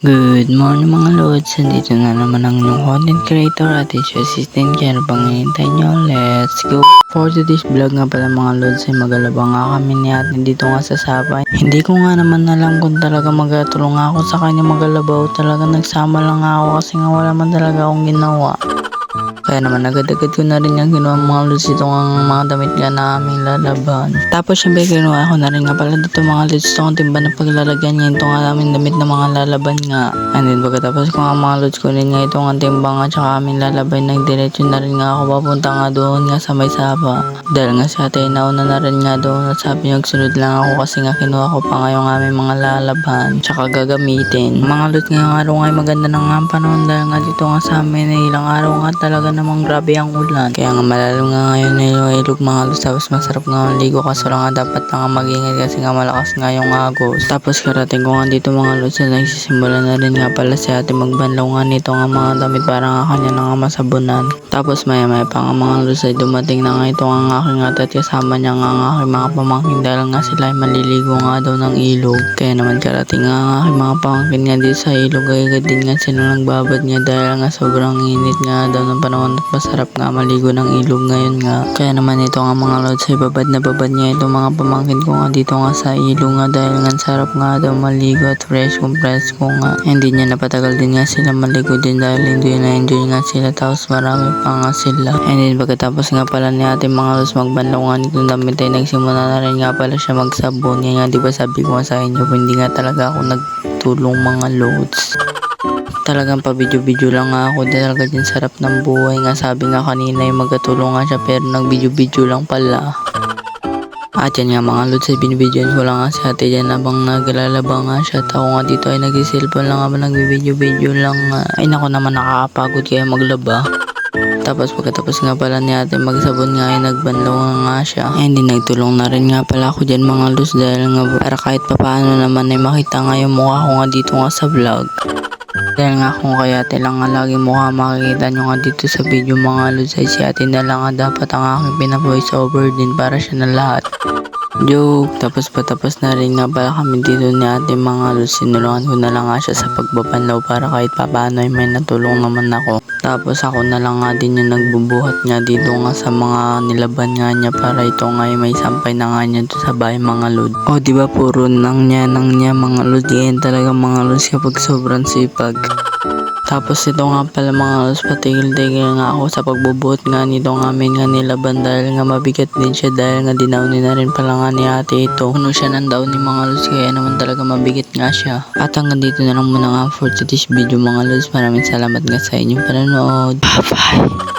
Good morning mga lods, nandito na naman ang inyong content creator at issue assistant kaya ano pang hinihintay nyo, let's go! For today's vlog nga pala mga lods ay magalabang nga kami ni ate dito nga sa Sabay. Hindi ko nga naman alam kung talaga magatulong ako sa kanya magalabaw, talaga nagsama lang ako kasi nga wala man talaga akong ginawa. Kaya naman agad-agad ko na rin yung ginawa mga lods dito ang mga damit nga na aming lalaban. Tapos syempre ginawa ko na rin nga pala dito mga lods itong timba na paglalagyan niya ito nga aming damit na mga lalaban nga. And then pagkatapos ko nga mga lods kunin nga itong ang timba nga tsaka aming lalaban nagdiretso na rin nga ako papunta nga doon nga sa may Saba. Dahil nga si ate nauna na rin nga doon at sabi niya sunod lang ako kasi nga kinuha ko pa nga yung aming mga lalaban tsaka gagamitin. Mga lods ngayong araw nga ay maganda na nga ang panahon dahil nga dito nga sa amin ay ilang araw nga talaga namang grabe ang ulan. Kaya nga malalim nga ngayon na ilog mga lods tapos masarap nga maligo kaso lang nga dapat na nga mag-ingat kasi nga malakas nga yung agos. Tapos karating ko nga dito mga lods na nagsisimula na rin nga pala si ate magbanlaw nga nito nga mga damit para nga kanya na nga masabunan. Tapos maya pa nga mga lods ay dumating na nga ito ang aking ate at kasama niya nga ang aking mga pamangkin dahil nga sila ay maliligo nga daw ng ilog. Kaya naman karating nga ang aking mga pamangkin nga dito sa ilog ay agad din nga sila nagbabad nga dahil nga sobrang init nga daw ng panahon at masarap nga maligo ng ilog ngayon nga. Kaya naman ito nga mga lods ay babad na babad niya itong mga pamangkin ko nga dito nga sa ilog nga dahil nga sarap nga daw maligo at fresh ko nga. Hindi niya napatagal din nga sila maligo din dahil enjoy na enjoy nga sila tapos marami pa nga sila. And then pagkatapos nga pala ni ate mga lods magbanlaw nga nitong damit ay nagsimula na rin nga pala siya magsabon. Yan nga diba sabi ko nga sa inyo hindi nga talaga ako nagtulong mga lods. Talagang pa-video-video lang nga ako dahil ganyan sarap ng buhay nga sabi nga kanina ay magkatulong nga siya pero nag-video-video lang pala. At yan nga mga lods ay binibidyoan ko lang nga si ate dyan habang naglalaba nga siya at ako nga dito ay nag-cellphone lang habang nag-video-video lang nga. Ay nako naman nakakapagod kaya maglaba. Tapos pagkatapos nga pala ni ate magsabon nga ay nagbanlaw nga siya. And then nagtulong na rin nga pala ako dyan mga lods dahil nga para kahit papaano naman ay makita nga yung mukha ko nga dito nga sa vlog. Dahil nga kung kaya ate lang nga lagi mukha makikita nyo nga dito sa video mga lods ay si ate na lang nga dapat ang aking pina-voice over din para siya na lahat. Joke! Tapos patapos na rin nga pala kami dito ni ate mga lods sinulungan ko na lang nga siya sa pagbabanlaw para kahit papaano ay may natulong naman ako. Tapos ako na lang nga din yung nagbubuhat nga dito nga sa mga nilaban nga niya para ito nga ay may sampay na nga niya sa bahay mga lods. O diba puro nang niya mga lods. Yan talaga mga lods kapag sobrang sipag. Tapos ito nga pala mga lods patigil-tigil nga ako sa pagbubuhat nga nito nga amin nga nilaban dahil nga mabigat din siya dahil nga dinawnin na rin pala nga ni ate ito. Puno siya ng daw ni mga lods kaya naman talaga mabigat nga siya. At hanggang dito na lang muna nga for today's video mga lods. Maraming salamat nga sa inyong panonood. Bye bye!